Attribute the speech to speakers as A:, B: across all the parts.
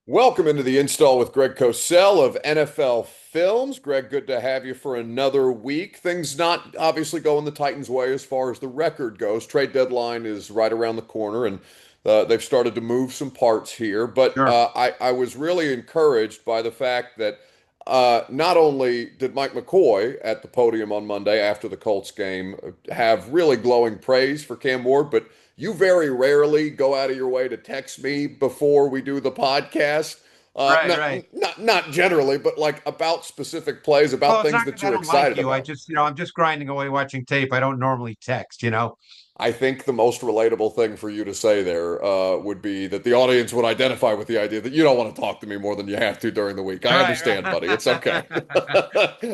A: Welcome into the install with Greg Cosell of NFL Films. Greg, good to have you for another week. Things not obviously going the Titans' way as far as the record goes. Trade deadline is right around the corner, and they've started to move some parts here. But
B: Sure.
A: I was really encouraged by the fact that not only did Mike McCoy at the podium on Monday after the Colts game have really glowing praise for Cam Ward, but you very rarely go out of your way to text me before we do the podcast.
B: Right,
A: Not,
B: right.
A: not generally, but like about specific plays,
B: Well,
A: about
B: it's
A: things
B: not
A: that
B: because I
A: you're
B: don't like
A: excited
B: you.
A: about.
B: I'm just grinding away watching tape. I don't normally text.
A: I think the most relatable thing for you to say there would be that the audience would identify with the idea that you don't want to talk to me more than you have to during the week. I
B: Right,
A: understand, buddy. It's okay.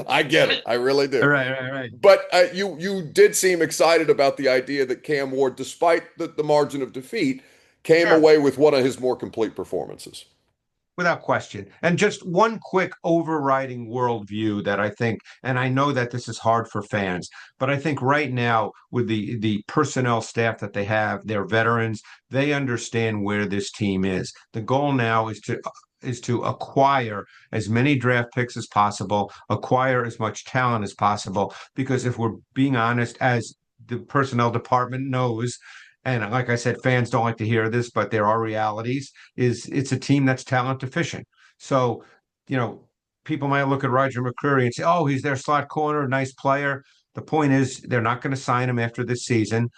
A: I get it. I really do.
B: right.
A: But you did seem excited about the idea that Cam Ward, despite the margin of defeat, came
B: Sure.
A: away with one of his more complete performances.
B: Without question. And just one quick overriding worldview that I think, and I know that this is hard for fans, but I think right now with the personnel staff that they have, they're veterans, they understand where this team is. The goal now is to acquire as many draft picks as possible, acquire as much talent as possible, because if we're being honest, as the personnel department knows, and like I said, fans don't like to hear this, but there are realities, is it's a team that's talent deficient. So, you know, people might look at Roger McCreary and say, oh, he's their slot corner, nice player. The point is, they're not going to sign him after this season.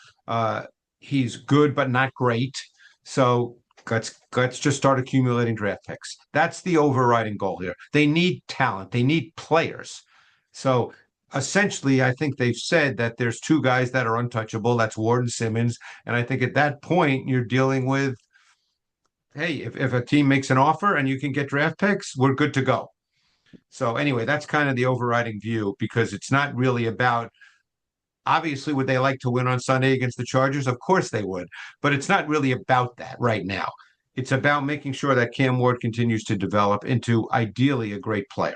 B: He's good, but not great. So let's just start accumulating draft picks. That's the overriding goal here. They need talent. They need players. So essentially, I think they've said that there's two guys that are untouchable. That's Ward and Simmons. And I think at that point, you're dealing with, hey, if a team makes an offer and you can get draft picks, we're good to go. So anyway, that's kind of the overriding view because it's not really about, obviously, would they like to win on Sunday against the Chargers? Of course they would, but it's not really about that right now. It's about making sure that Cam Ward continues to develop into ideally a great player.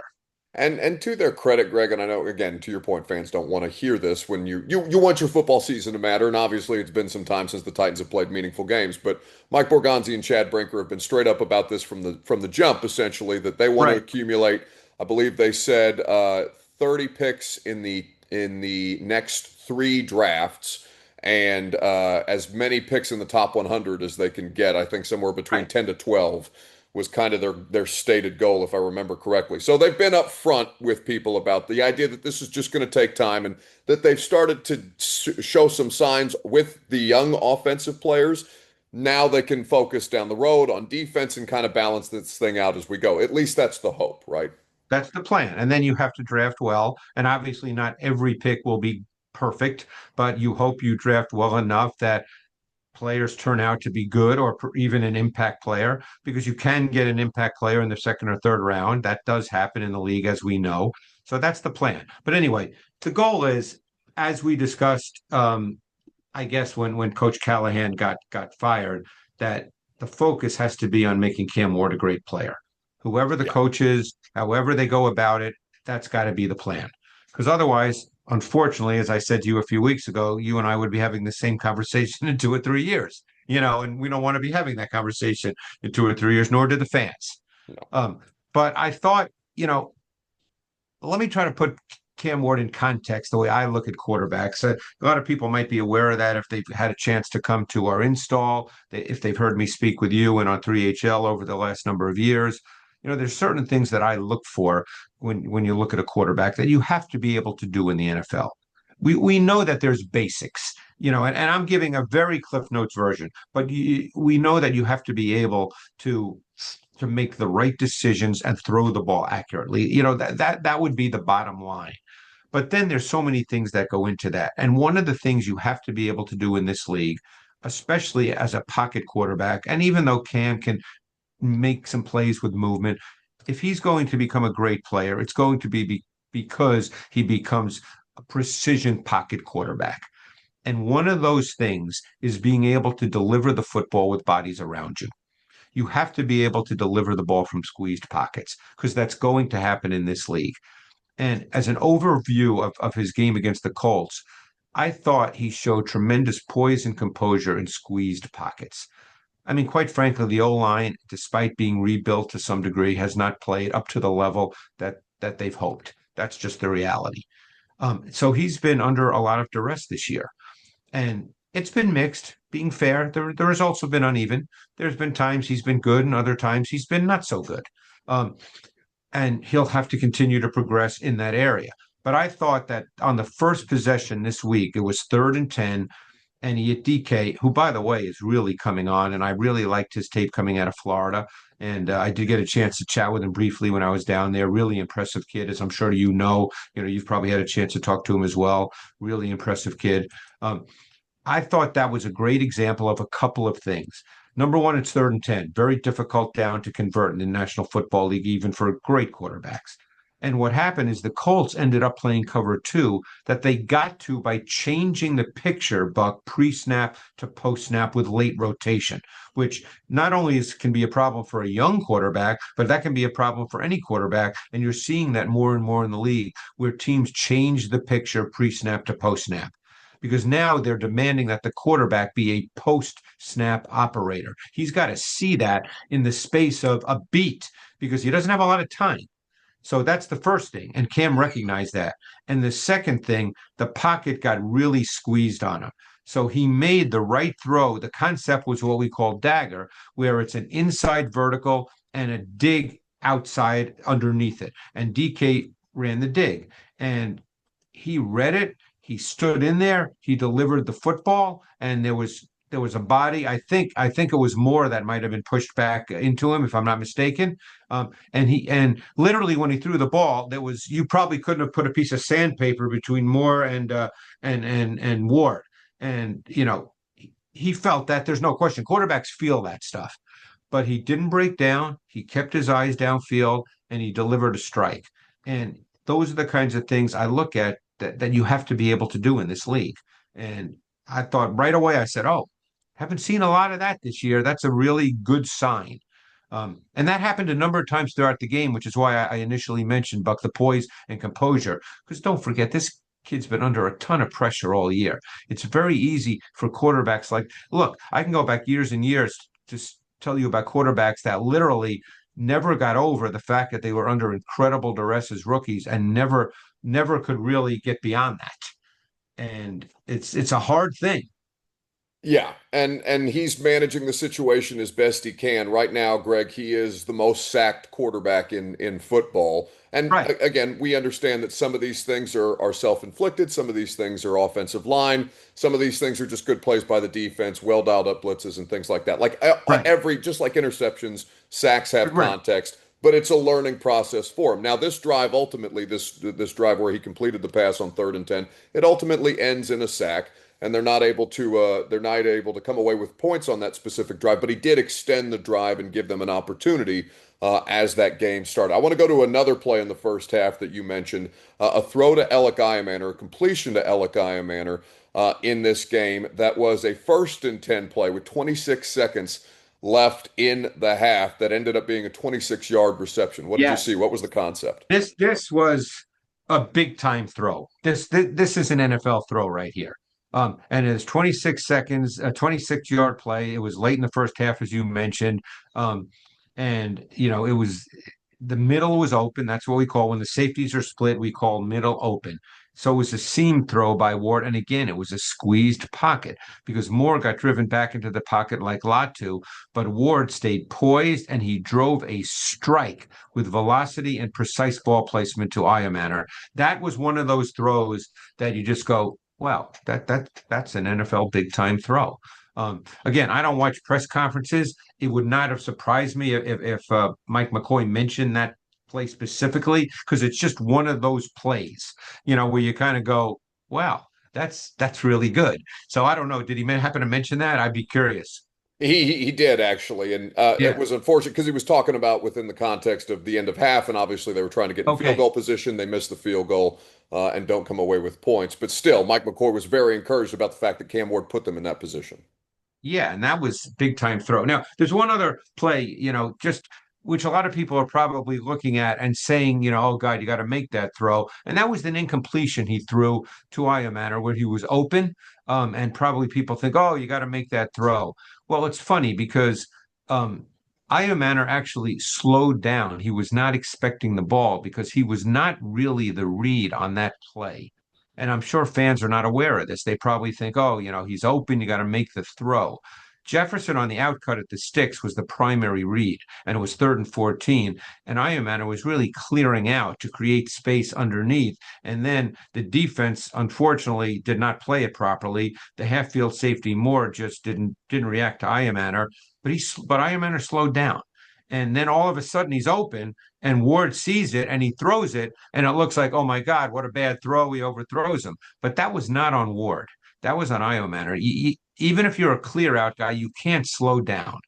A: And to their credit, Greg, and I know again, to your point, fans don't want to hear this when you want your football season to matter, and obviously it's been some time since the Titans have played meaningful games. But Mike Borgonzi and Chad Brinker have been straight up about this from the jump, essentially, that they want to
B: Right.
A: accumulate. I believe they said 30 picks in the next three drafts, and as many picks in the top 100 as they can get. I think somewhere between
B: Right.
A: 10 to 12 was kind of their stated goal, if I remember correctly. So they've been up front with people about the idea that this is just going to take time, and that they've started to show some signs with the young offensive players. Now they can focus down the road on defense and kind of balance this thing out as we go. At least that's the hope, right?
B: That's the plan. And then you have to draft well. And obviously, not every pick will be perfect, but you hope you draft well enough that players turn out to be good or even an impact player, because you can get an impact player in the second or third round. That does happen in the league, as we know. So that's the plan. But anyway, the goal is, as we discussed, I guess when Coach Callahan got fired, that the focus has to be on making Cam Ward a great player. Whoever the
A: Yeah.
B: coach is, however they go about it, that's got to be the plan. Because otherwise, unfortunately, as I said to you a few weeks ago, you and I would be having the same conversation in 2 or 3 years. And we don't want to be having that conversation in 2 or 3 years, nor do the fans.
A: No.
B: But I thought, let me try to put Cam Ward in context the way I look at quarterbacks. A lot of people might be aware of that if they've had a chance to come to our install, if they've heard me speak with you and on 3HL over the last number of years. There's certain things that I look for when you look at a quarterback that you have to be able to do in the NFL. We know that there's basics, and I'm giving a very Cliff Notes version, but we know that you have to be able to make the right decisions and throw the ball accurately. That would be the bottom line. But then there's so many things that go into that. And one of the things you have to be able to do in this league, especially as a pocket quarterback, and even though Cam can make some plays with movement, if he's going to become a great player, it's going to be because he becomes a precision pocket quarterback. And one of those things is being able to deliver the football with bodies around you. You have to be able to deliver the ball from squeezed pockets because that's going to happen in this league. And as an overview of his game against the Colts, I thought he showed tremendous poise and composure in squeezed pockets. I mean, quite frankly, the O-line, despite being rebuilt to some degree, has not played up to the level that they've hoped. That's just the reality. So he's been under a lot of duress this year, and it's been mixed. Being fair, the results have been uneven. There's been times he's been good, and other times he's been not so good. Um, and he'll have to continue to progress in that area. But I thought that on the first possession this week, it was 3rd and 10, and he hit DK, who, by the way, is really coming on. And I really liked his tape coming out of Florida. And I did get a chance to chat with him briefly when I was down there. Really impressive kid, as I'm sure you know. You've probably had a chance to talk to him as well. Really impressive kid. Um, I thought that was a great example of a couple of things. Number one, it's 3rd and 10, very difficult down to convert in the National Football League, even for great quarterbacks. And what happened is the Colts ended up playing cover two that they got to by changing the picture, Buck, pre-snap to post-snap with late rotation, which not only can be a problem for a young quarterback, but that can be a problem for any quarterback. And you're seeing that more and more in the league where teams change the picture pre-snap to post-snap because now they're demanding that the quarterback be a post snap operator. He's got to see that in the space of a beat because he doesn't have a lot of time. So that's the first thing. And Cam recognized that. And the second thing, the pocket got really squeezed on him. So he made the right throw. The concept was what we call dagger, where it's an inside vertical and a dig outside underneath it. And DK ran the dig. And he read it. He stood in there. He delivered the football, and there was a body. I think it was Moore that might have been pushed back into him, if I'm not mistaken. And literally when he threw the ball, there was you probably couldn't have put a piece of sandpaper between Moore and Ward. And he felt that there's no question. Quarterbacks feel that stuff, but he didn't break down. He kept his eyes downfield, and he delivered a strike. And those are the kinds of things I look at that you have to be able to do in this league. And I thought right away, I said, oh, haven't seen a lot of that this year. That's a really good sign. And that happened a number of times throughout the game, which is why I initially mentioned Buck the poise and composure. Because don't forget, this kid's been under a ton of pressure all year. It's very easy for quarterbacks look, I can go back years and years to tell you about quarterbacks that literally never got over the fact that they were under incredible duress as rookies and never could really get beyond that. And it's a hard thing.
A: Yeah, and he's managing the situation as best he can. Right now, Greg, he is the most sacked quarterback in football. And
B: Right,
A: again, we understand that some of these things are self-inflicted, some of these things are offensive line, some of these things are just good plays by the defense, well dialed up blitzes and things like that. Like
B: right,
A: every just like interceptions, sacks have
B: right.
A: context, but it's a learning process for him. Now, this drive ultimately, this drive where he completed the pass on 3rd and 10, it ultimately ends in a sack and they're not able to come away with points on that specific drive. But he did extend the drive and give them an opportunity as that game started. I want to go to another play in the first half that you mentioned, a throw to Alec Iamaner, a completion to Alec Iamaner in this game that was a 1st and 10 play with 26 seconds left in the half that ended up being a 26-yard reception. What did you see?
B: Yes.
A: What was the concept?
B: This was a big time throw. This is an NFL throw right here. And it's 26 seconds, a 26-yard play. It was late in the first half, as you mentioned. And it was the middle was open. That's what we call when the safeties are split, we call middle open. So it was a seam throw by Ward. And again, it was a squeezed pocket because Moore got driven back into the pocket like Latu, but Ward stayed poised and he drove a strike with velocity and precise ball placement to Iamaner. That was one of those throws that you just go, wow, that's an NFL big time throw. Again, I don't watch press conferences. It would not have surprised me if Mike McCoy mentioned that play specifically because it's just one of those plays, where you kind of go, "Wow, that's really good." So I don't know. Did he happen to mention that? I'd be curious.
A: He did actually, and it
B: Yeah.
A: was unfortunate because he was talking about within the context of the end of half, and obviously they were trying to get in field
B: Okay.
A: goal position. They missed the field goal and don't come away with points. But still, Mike McCoy was very encouraged about the fact that Cam Ward put them in that position.
B: Yeah, and that was big time throw. Now, there's one other play, just which a lot of people are probably looking at and saying, oh God, you got to make that throw. And that was an incompletion he threw to Iamaner where he was open. And probably people think, oh, you got to make that throw. Well, it's funny because um, Manor actually slowed down. He was not expecting the ball because he was not really the read on that play. And I'm sure fans are not aware of this. They probably think, oh, he's open, you got to make the throw. Jefferson on the outcut at the sticks was the primary read, and it was 3rd and 14. And Manor was really clearing out to create space underneath. And then the defense, unfortunately, did not play it properly. The half field safety Moore just didn't react to Iamaner, but Iamaner slowed down. And then all of a sudden he's open and Ward sees it and he throws it and it looks like, oh my God, what a bad throw. He overthrows him. But that was not on Ward. That was on Iamaner. Even if you're a clear out guy, you can't slow down.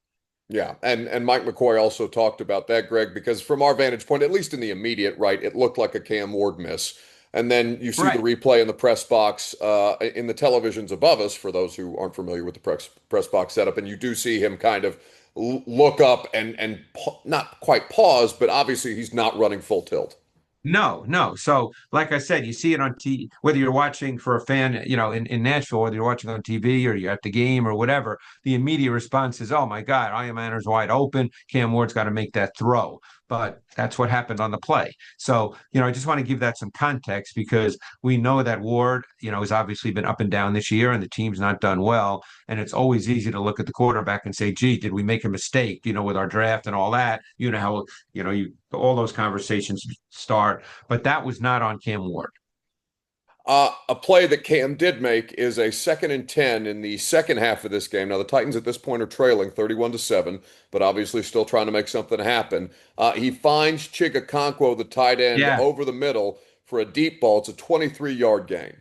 A: Yeah, and Mike McCoy also talked about that, Greg, because from our vantage point, at least in the immediate, right, it looked like a Cam Ward miss. And then you see the
B: Right.
A: replay in the press box in the televisions above us, for those who aren't familiar with the press box setup, and you do see him kind of look up and not quite pause, but obviously he's not running full tilt.
B: No, no. So, like I said, you see it on T, whether you're watching for a fan, in Nashville, whether you're watching on TV or you're at the game or whatever, the immediate response is, oh my God, Manor's wide open. Cam Ward's got to make that throw. But that's what happened on the play. So, I just want to give that some context because we know that Ward, has obviously been up and down this year and the team's not done well. And it's always easy to look at the quarterback and say, gee, did we make a mistake, with our draft and all that? You know how, all those conversations start, but that was not on Cam Ward.
A: A play that Cam did make is a 2nd and 10 in the second half of this game. Now the Titans at this point are trailing 31-7, but obviously still trying to make something happen. He finds Chigakonkwo, the tight end,
B: Yeah,
A: over the middle for a deep ball. It's a 23-yard gain.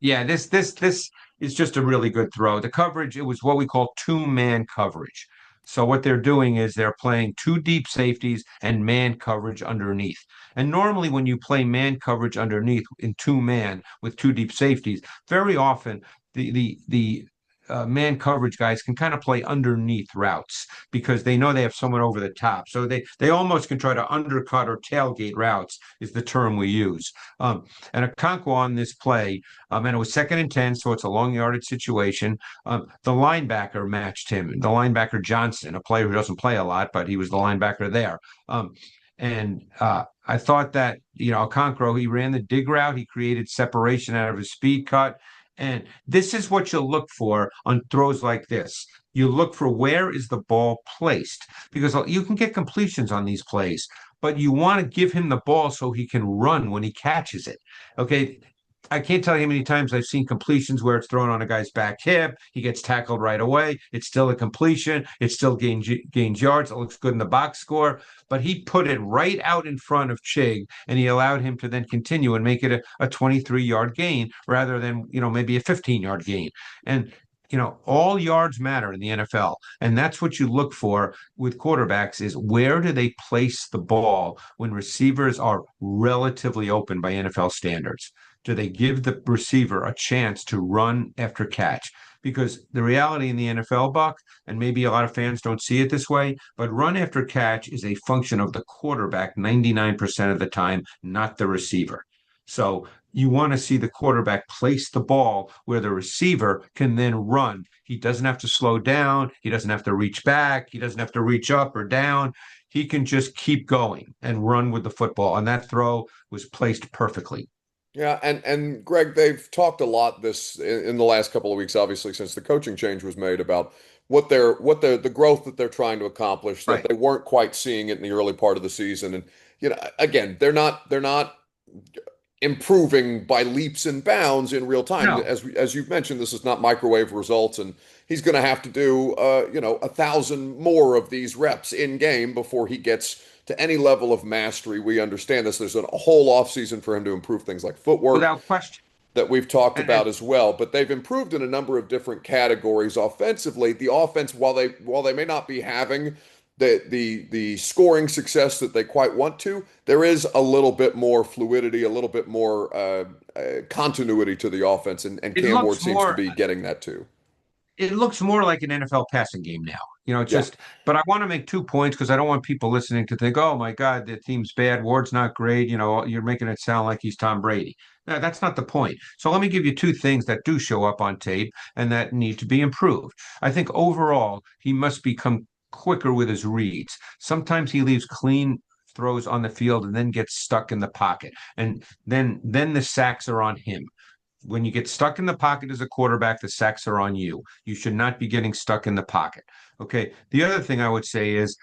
B: yeah. This is just a really good throw. The coverage, it was what we call two-man coverage. So what they're doing is they're playing two deep safeties and man coverage underneath. And normally when you play man coverage underneath in two man with two deep safeties, very often the man coverage guys can kind of play underneath routes because they know they have someone over the top. So they almost can try to undercut or tailgate routes is the term we use. And Okonkwo on this play, and it was 2nd and 10, so it's a long yardage situation. The linebacker matched him, the linebacker Johnson, a player who doesn't play a lot, but he was the linebacker there. And I thought that, Okonkwo, he ran the dig route. He created separation out of his speed cut. And this is what you look for on throws like this. You look for where is the ball placed because you can get completions on these plays, but you want to give him the ball so he can run when he catches it. Okay. I can't tell you how many times I've seen completions where it's thrown on a guy's back hip. He gets tackled right away. It's still a completion. It still gains yards. It looks good in the box score. But he put it right out in front of Chig, and he allowed him to then continue and make it a 23-yard gain rather than, maybe a 15-yard gain. And all yards matter in the NFL. And that's what you look for with quarterbacks is where do they place the ball when receivers are relatively open by NFL standards? Do they give the receiver a chance to run after catch? Because the reality in the NFL, Buck, and maybe a lot of fans don't see it this way, but run after catch is a function of the quarterback 99% of the time, not the receiver. So you want to see the quarterback place the ball where the receiver can then run. He doesn't have to slow down. He doesn't have to reach back. He doesn't have to reach up or down. He can just keep going and run with the football. And that throw was placed perfectly.
A: Yeah, and Greg, they've talked a lot this in the last couple of weeks, obviously, since the coaching change was made about the growth that they're trying to accomplish, that
B: Right.
A: they weren't quite seeing it in the early part of the season. And again, they're not improving by leaps and bounds in real time.
B: No,
A: As you've mentioned, this is not microwave results, and he's going to have to do 1,000 more of these reps in game before he gets to any level of mastery. We understand this. There's a whole off season for him to improve things like footwork
B: without question.
A: that we've talked
B: And
A: about as well. But they've improved in a number of different categories offensively. The offense, while they may not be having the scoring success that they quite want to, there is a little bit more fluidity, a little bit more continuity to the offense, and
B: it
A: Cam Ward
B: looks
A: seems to
B: more
A: be getting that too.
B: it looks more like an NFL passing game now. It's
A: Yeah.
B: just, but I want to make 2 points because I don't want people listening to think, oh my God, the team's bad. Ward's not great. You're making it sound like he's Tom Brady. No, that's not the point. So let me give you two things that do show up on tape and that need to be improved. I think overall, he must become quicker with his reads. Sometimes he leaves clean throws on the field and then gets stuck in the pocket. And then the sacks are on him. When you get stuck in the pocket as a quarterback, the sacks are on you. You should not be getting stuck in the pocket. Okay. The other thing I would say is,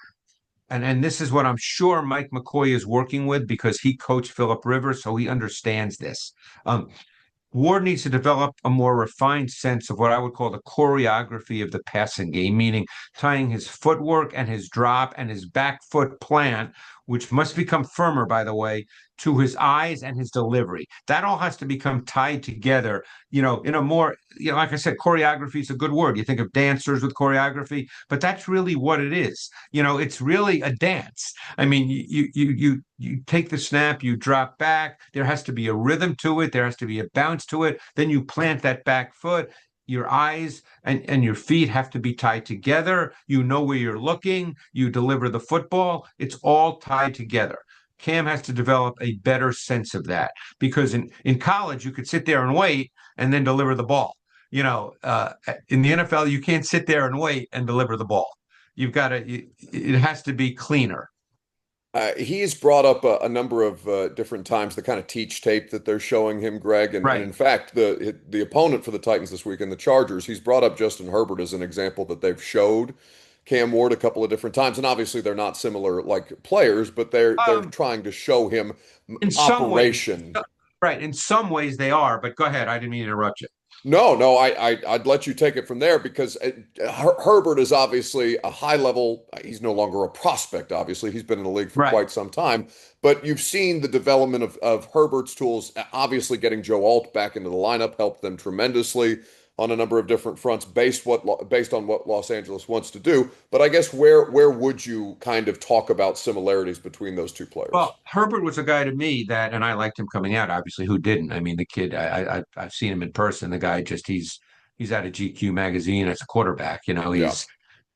B: and this is what I'm sure Mike McCoy is working with because he coached Philip Rivers, so he understands this. Um, Ward needs to develop a more refined sense of what I would call the choreography of the passing game, meaning tying his footwork and his drop and his back foot plant, which must become firmer, by the way, to his eyes and his delivery. That all has to become tied together, in a more, like I said, choreography is a good word. You think of dancers with choreography, but that's really what it is. It's really a dance. I mean, you take the snap, you drop back. There has to be a rhythm to it. There has to be a bounce to it. Then you plant that back foot. Your eyes and your feet have to be tied together. You know where you're looking. You deliver the football. It's all tied together. Cam has to develop a better sense of that because in college, you could sit there and wait and then deliver the ball. In the NFL, you can't sit there and wait and deliver the ball. You've got to, it has to be cleaner.
A: He's brought up a number of different times the kind of teach tape that they're showing him, Greg, and
B: Right.
A: in fact, the opponent for the Titans this week in the Chargers, he's brought up Justin Herbert as an example that they've showed Cam Ward a couple of different times, and obviously they're not similar like players, but they're
B: Um,
A: trying to show him
B: in some ways,
A: operation.
B: right. In some ways they are, but go ahead. I didn't mean to interrupt you.
A: No, no, I'd let you take it from there because Herbert is obviously a high level. He's no longer a prospect, obviously. He's been in the league for
B: Right.
A: quite some time, but you've seen the development of Herbert's tools. Obviously, getting Joe Alt back into the lineup helped them tremendously on a number of different fronts based on what Los Angeles wants to do. But I guess where would you kind of talk about similarities between those two players?
B: Well, Herbert was a guy to me that, and I liked him coming out. Obviously, who didn't? I mean, the kid, I've seen him in person. The guy just he's out of GQ magazine as a quarterback.
A: Yeah.
B: He's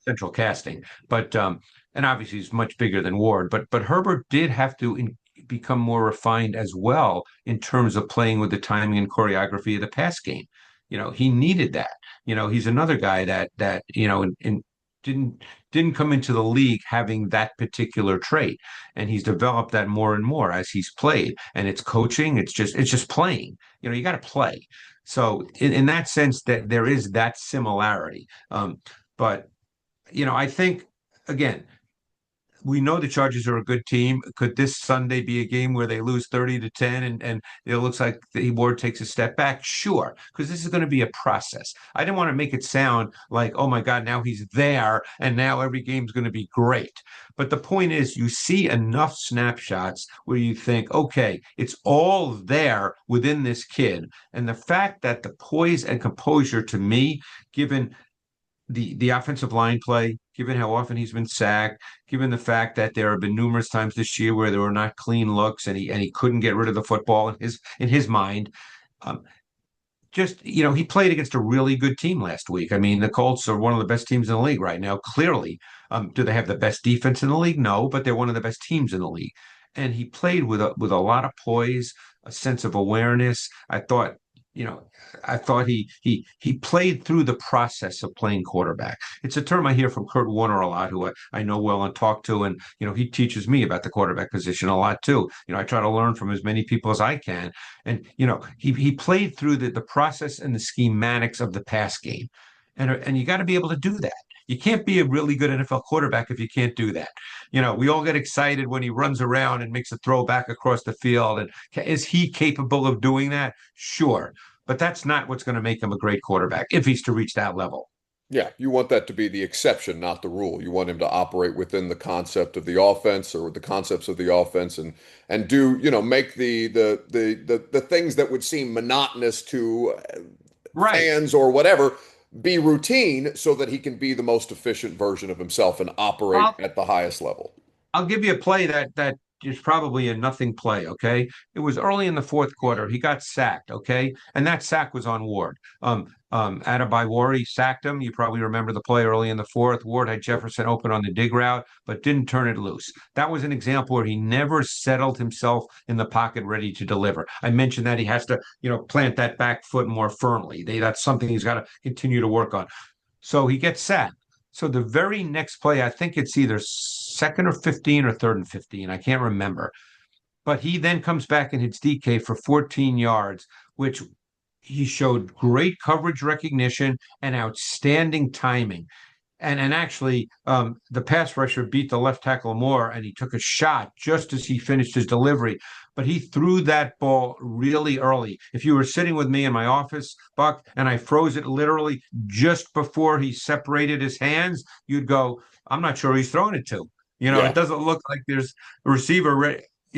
B: central casting, but and obviously he's much bigger than Ward. But Herbert did have to become more refined as well in terms of playing with the timing and choreography of the pass game. He needed that. He's another guy that didn't didn't come into the league having that particular trait, and he's developed that more and more as he's played. And it's coaching. It's just playing. You got to play. So in that sense, that there is that similarity. But I think again, we know the Chargers are a good team. Could this Sunday be a game where they lose 30-10 and it looks like the Ward takes a step back? Sure, because this is going to be a process. I didn't want to make it sound like, oh my God, now he's there and now every game's going to be great. But the point is, you see enough snapshots where you think, okay, it's all there within this kid. And the fact that the poise and composure to me, given the offensive line play, given how often he's been sacked, given the fact that there have been numerous times this year where there were not clean looks and he couldn't get rid of the football in his mind. Um, just he played against a really good team last week. I mean, the Colts are one of the best teams in the league right now. Clearly, do they have the best defense in the league? No, but they're one of the best teams in the league. And he played with a lot of poise, a sense of awareness. You know, I thought he played through the process of playing quarterback. It's a term I hear from Kurt Warner a lot, who I know well and talk to, and he teaches me about the quarterback position a lot too. I try to learn from as many people as I can, and he played through the process and the schematics of the pass game, and you got to be able to do that. You can't be a really good NFL quarterback if you can't do that. We all get excited when he runs around and makes a throw back across the field. And is he capable of doing that? Sure. But that's not what's going to make him a great quarterback if he's to reach that level.
A: Yeah, you want that to be the exception, not the rule. You want him to operate within the concept of the offense or the concepts of the offense and do, make the things that would seem monotonous to
B: Right.
A: fans or whatever be routine so that he can be the most efficient version of himself and operate
B: I'll
A: at the highest level.
B: I'll give you a play that it's probably a nothing play, okay? It was early in the fourth quarter. He got sacked, okay? And that sack was on Ward. Adebayor sacked him. You probably remember the play early in the fourth. Ward had
A: Yep.
B: Jefferson open on the dig route, but didn't turn it loose. That was an example where he never settled himself in the pocket ready to deliver. I mentioned that he has to, plant that back foot more firmly. That's something he's got to continue to work on. So he gets sacked. So the very next play, I think it's either second or 15 or third and 15. I can't remember. But he then comes back and hits DK for 14 yards, which he showed great coverage recognition and outstanding timing. And actually, the pass rusher beat the left tackle more, and he took a shot just as he finished his delivery. But he threw that ball really early. If you were sitting with me in my office, Buck, and I froze it literally just before he separated his hands, you'd go, I'm not sure he's throwing it to. It
A: Yeah.
B: doesn't look like there's a receiver.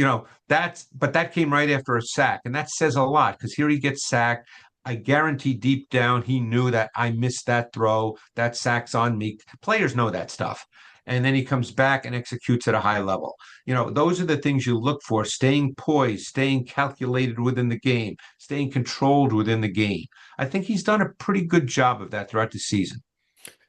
B: But that came right after a sack, and that says a lot because here he gets sacked. I guarantee deep down he knew that I missed that throw. That sack's on me. Players know that stuff. And then he comes back and executes at a high level. Those are the things you look for: staying poised, staying calculated within the game, staying controlled within the game. I think he's done a pretty good job of that throughout the season.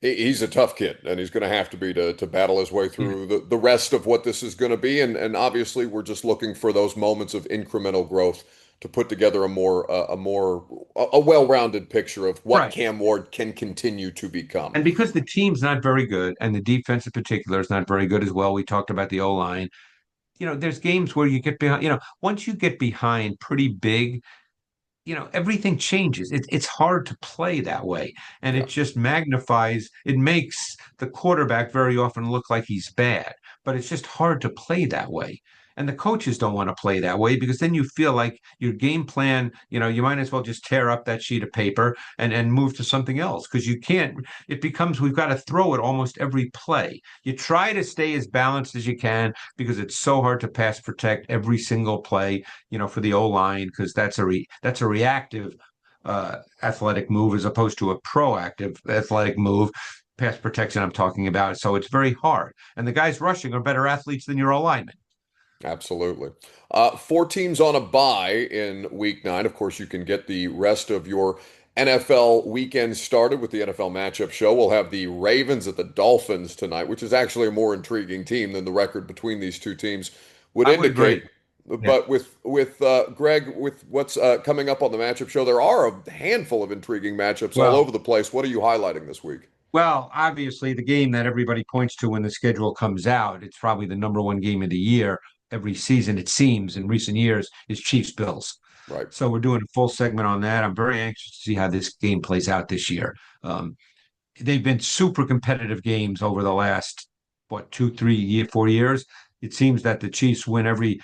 A: He's a tough kid, and he's going to have to be to battle his way
B: Yeah.
A: through the rest of what this is going to be. And obviously, we're just looking for those moments of incremental growth to put together a well-rounded picture of what
B: Right.
A: Cam Ward can continue to become.
B: And because the team's not very good, and the defense in particular is not very good as well, we talked about the O line. There's games where you get behind, once you get behind pretty big, everything changes. It's hard to play that way. And it
A: Yeah.
B: just magnifies, it makes the quarterback very often look like he's bad, but it's just hard to play that way. And the coaches don't want to play that way because then you feel like your game plan, you might as well just tear up that sheet of paper and move to something else because you can't. It becomes we've got to throw it almost every play. You try to stay as balanced as you can because it's so hard to pass protect every single play, for the O line because that's a reactive athletic move as opposed to a proactive athletic move. Pass protection, I'm talking about. So it's very hard. And the guys rushing are better athletes than your O linemen.
A: Absolutely. Four teams on a bye in week 9. Of course, you can get the rest of your NFL weekend started with the NFL matchup show. We'll have the Ravens at the Dolphins tonight, which is actually a more intriguing team than the record between these two teams would
B: I would agree.
A: indicate.
B: Yeah.
A: But with Greg, with what's coming up on the matchup show, there are a handful of intriguing matchups all
B: Well,
A: over the place. What are you highlighting this week?
B: well, obviously the game that everybody points to when the schedule comes out, it's probably the number one game of the year every season, it seems, in recent years, is Chiefs Bills.
A: Right.
B: So we're doing a full segment on that. I'm very anxious to see how this game plays out this year. Um, they've been super competitive games over the last what 4 years. It seems that the Chiefs win every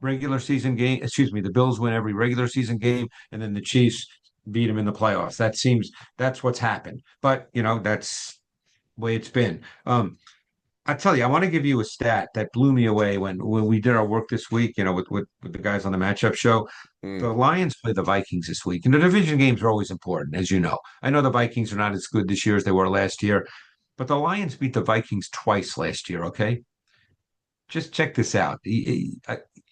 B: regular season game. Excuse me, the Bills win every regular season game, and then the Chiefs beat them in the playoffs. That's what's happened. But that's the way it's been. I tell you, I want to give you a stat that blew me away when we did our work this week. With the guys on the matchup show.
A: Hmm.
B: The Lions play the Vikings this week, and the division games are always important, as you know. I know the Vikings are not as good this year as they were last year, but the Lions beat the Vikings twice last year. Okay, just check this out.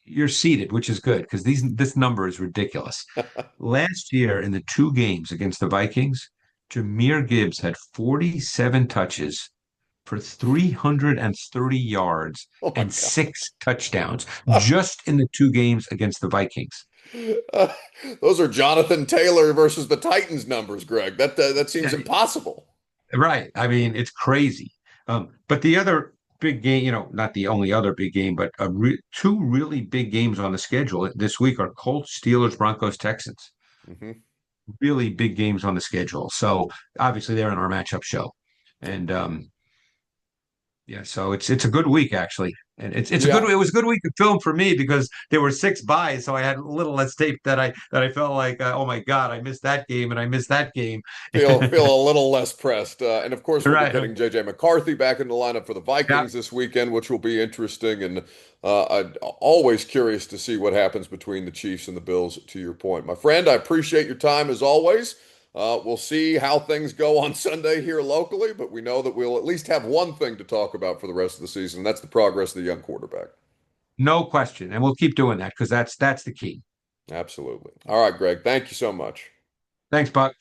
B: You're seated, which is good because this number is ridiculous. Last year in the two games against the Vikings, Jahmyr Gibbs had 47 touches for 330 yards
A: Oh my
B: and
A: God.
B: 6 touchdowns just in the two games against the Vikings.
A: Uh, those are Jonathan Taylor versus the Titans numbers, Greg. That seems
B: Yeah,
A: impossible.
B: right. I mean, it's crazy. But the other big game, not the only other big game, but two really big games on the schedule this week are Colts, Steelers, Broncos, Texans.
A: Hmm.
B: Really big games on the schedule. So obviously they're in our matchup show. And yeah, so it's a good week actually, and
A: Yeah,
B: it was a good week of film for me because there were 6 buys, so I had a little less tape that I felt like oh my God, I missed that game and I missed that game.
A: feel a little less pressed. And of course, we'll be
B: Right.
A: getting JJ McCarthy back in the lineup for the
B: Yeah.
A: Vikings this weekend, which will be interesting. And I'm always curious to see what happens between the Chiefs and the Bills. To your point, my friend, I appreciate your time as always. We'll see how things go on Sunday here locally, but we know that we'll at least have one thing to talk about for the rest of the season, and that's the progress of the young quarterback.
B: No question. And we'll keep doing that because that's the key.
A: Absolutely. All right, Greg. Thank you so much.
B: Thanks, Buck.